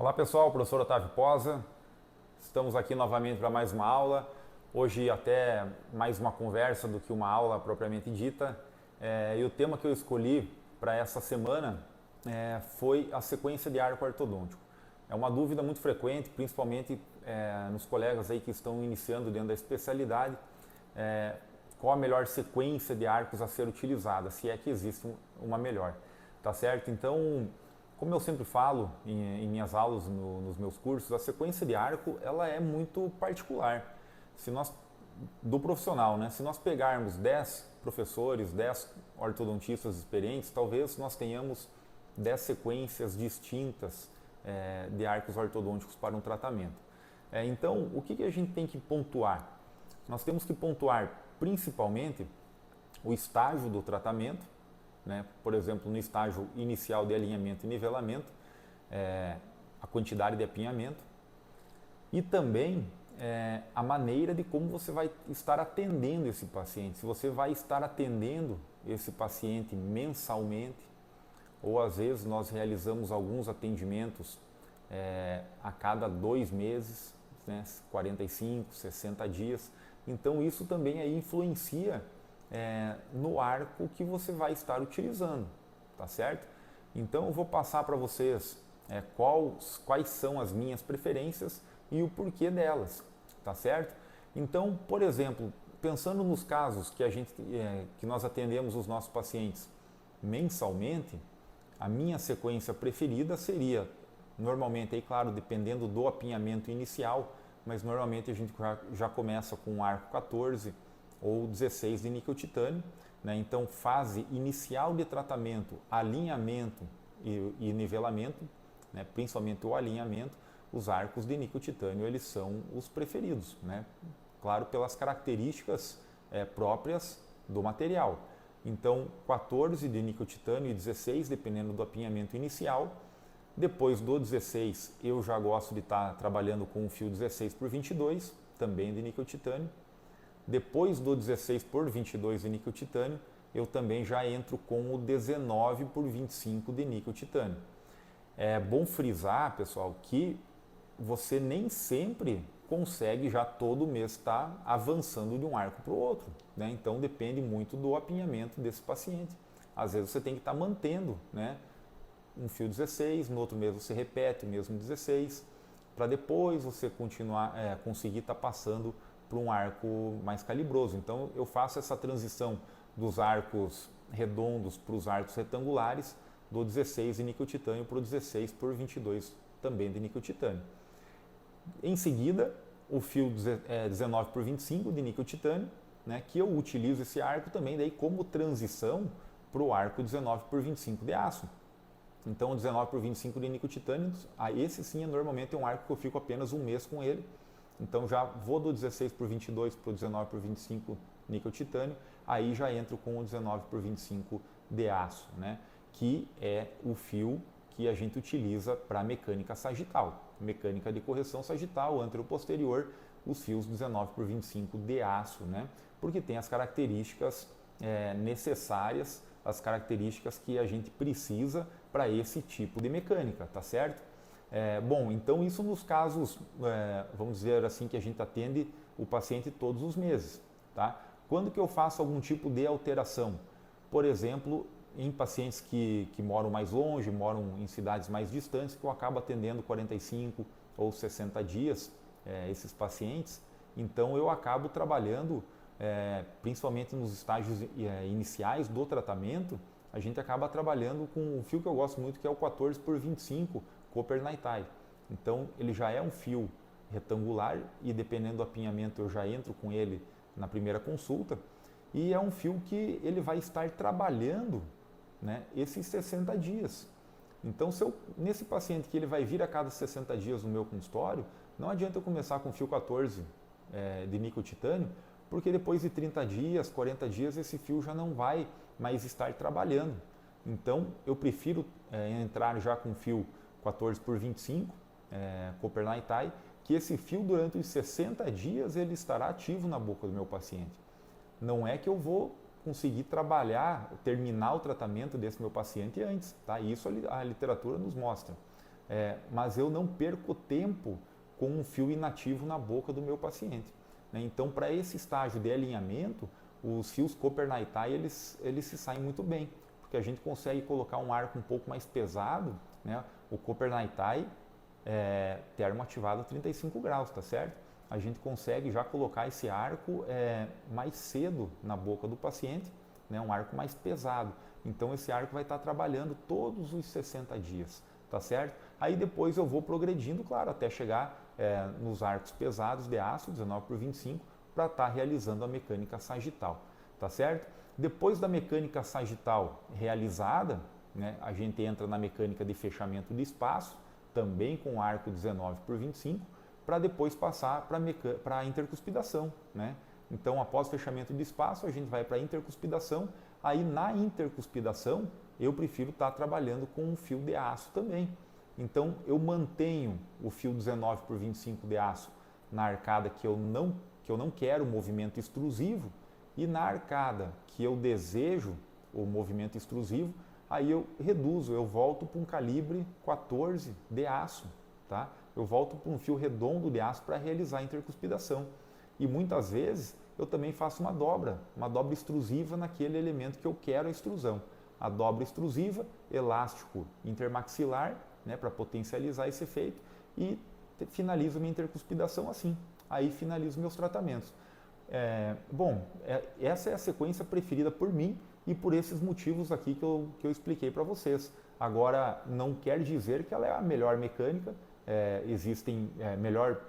Olá pessoal, professor Otávio Poza. Estamos aqui novamente para mais uma aula. Hoje até mais uma conversa do que uma aula propriamente dita. E o tema que eu escolhi para essa semana foi a sequência de arco ortodôntico. É uma dúvida muito frequente, principalmente nos colegas aí que estão iniciando dentro da especialidade, qual a melhor sequência de arcos a ser utilizada, se é que existe uma melhor, tá certo? Então, como eu sempre falo em minhas aulas, nos meus cursos, a sequência de arco ela é muito particular. Se nós, do profissional, né? Se nós pegarmos 10 professores, 10 ortodontistas experientes, talvez nós tenhamos 10 sequências distintas de arcos ortodônticos para um tratamento. Então, o que a gente tem que pontuar? Nós temos que pontuar principalmente o estágio do tratamento, né? Por exemplo, no estágio inicial de alinhamento e nivelamento, a quantidade de apinhamento e também a maneira de como você vai estar atendendo esse paciente. Se você vai estar atendendo esse paciente mensalmente, ou às vezes nós realizamos alguns atendimentos a cada 2 meses, né? 45, 60 dias. Então isso também aí influencia no arco que você vai estar utilizando, tá certo? Então eu vou passar para vocês quais são as minhas preferências e o porquê delas, tá certo? Então, por exemplo, pensando nos casos que nós atendemos os nossos pacientes mensalmente, a minha sequência preferida seria, normalmente, aí claro, dependendo do apinhamento inicial, mas normalmente a gente já começa com um arco 14 ou 16 de níquel titânio, né? Então, fase inicial de tratamento, alinhamento e nivelamento, né? Principalmente o alinhamento, os arcos de níquel titânio eles são os preferidos, né? Claro, pelas características próprias do material. Então, 14 de níquel titânio e 16, dependendo do apinhamento inicial. Depois do 16, eu já gosto de estar trabalhando com um fio 16 por 22, também de níquel titânio. Depois do 16 por 22 de níquel titânio, eu também já entro com o 19 por 25 de níquel titânio. É bom frisar, pessoal, que você nem sempre consegue já todo mês estar avançando de um arco para o outro, né? Então depende muito do apinhamento desse paciente. Às vezes você tem que estar mantendo, né, um fio 16, no outro mês você repete o mesmo 16, para depois você conseguir estar passando para um arco mais calibroso. Então eu faço essa transição dos arcos redondos para os arcos retangulares, do 16 de níquel titânio para o 16 por 22 também de níquel titânio. Em seguida, o fio 19 por 25 de níquel titânio, né, que eu utilizo esse arco também daí como transição para o arco 19 por 25 de aço. Então, o 19 por 25 de níquel titânio, esse sim normalmente é um arco que eu fico apenas um mês com ele. Então, já vou do 16 por 22 para o 19 por 25 níquel titânio, aí já entro com o 19 por 25 de aço, né, que é o fio que a gente utiliza para mecânica sagital. Mecânica de correção sagital, anteroposterior, os fios 19 por 25 de aço, né, porque tem as características necessárias, as características que a gente precisa para esse tipo de mecânica, tá certo? Bom, então isso nos casos, vamos dizer assim, que a gente atende o paciente todos os meses, tá? Quando que eu faço algum tipo de alteração? Por exemplo, em pacientes que moram mais longe, moram em cidades mais distantes, que eu acabo atendendo 45 ou 60 dias esses pacientes, então eu acabo trabalhando, principalmente nos estágios iniciais do tratamento, a gente acaba trabalhando com um fio que eu gosto muito, que é o 14 por 25 Copper Night. Então ele já é um fio retangular e dependendo do apinhamento eu já entro com ele na primeira consulta, e é um fio que ele vai estar trabalhando, né, esses 60 dias. Então, nesse paciente que ele vai vir a cada 60 dias no meu consultório, não adianta eu começar com fio 14 de níquel titânio, porque depois de 30 dias, 40 dias, esse fio já não vai mais estar trabalhando. Então, eu prefiro entrar já com fio 14 por 25, Copper Night, que esse fio durante os 60 dias ele estará ativo na boca do meu paciente. Não é que eu vou conseguir terminar o tratamento desse meu paciente antes, tá? Isso a literatura nos mostra. mas eu não perco tempo com um fio inativo na boca do meu paciente, né? Então, para esse estágio de alinhamento, os fios Copper Night Tie, eles se saem muito bem, porque a gente consegue colocar um arco um pouco mais pesado, né? O Copper Night Tie termoativado a 35 graus, tá certo? A gente consegue já colocar esse arco mais cedo na boca do paciente, né? Um arco mais pesado. Então esse arco vai estar trabalhando todos os 60 dias, tá certo? Aí depois eu vou progredindo, claro, até chegar nos arcos pesados de aço, 19x25, para estar realizando a mecânica sagital, tá certo? Depois da mecânica sagital realizada, né, a gente entra na mecânica de fechamento de espaço, também com arco 19x25, para depois passar para a intercuspidação, né? Então, após o fechamento de espaço, a gente vai para a intercuspidação. Aí, na intercuspidação, eu prefiro estar trabalhando com um fio de aço também. Então, eu mantenho o fio 19x25 de aço na arcada que eu não quero movimento extrusivo, e na arcada que eu desejo o movimento extrusivo, aí eu reduzo, eu volto para um calibre 14 de aço, tá? Eu volto para um fio redondo de aço para realizar a intercuspidação. E muitas vezes eu também faço uma dobra extrusiva naquele elemento que eu quero a extrusão. A dobra extrusiva, elástico intermaxilar, né, para potencializar esse efeito, e finalizo minha intercuspidação assim. Aí finalizo meus tratamentos. Essa é a sequência preferida por mim e por esses motivos aqui que eu expliquei para vocês. Agora, não quer dizer que ela é a melhor mecânica, existem melhor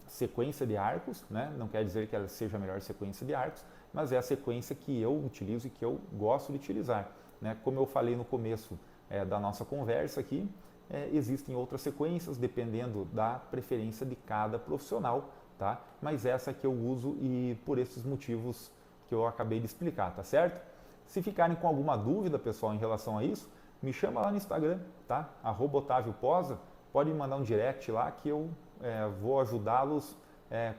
sequência de arcos, né? Não quer dizer que ela seja a melhor sequência de arcos, mas é a sequência que eu utilizo e que eu gosto de utilizar, né? Como eu falei no começo da nossa conversa aqui, existem outras sequências dependendo da preferência de cada profissional, tá? Mas essa que eu uso e por esses motivos que eu acabei de explicar, tá certo? Se ficarem com alguma dúvida, pessoal, em relação a isso, me chama lá no Instagram, tá? @OtávioPosa, pode me mandar um direct lá que eu vou ajudá-los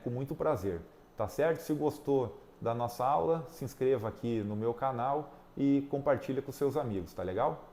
com muito prazer, tá certo? Se gostou da nossa aula, se inscreva aqui no meu canal e compartilha com seus amigos, tá legal?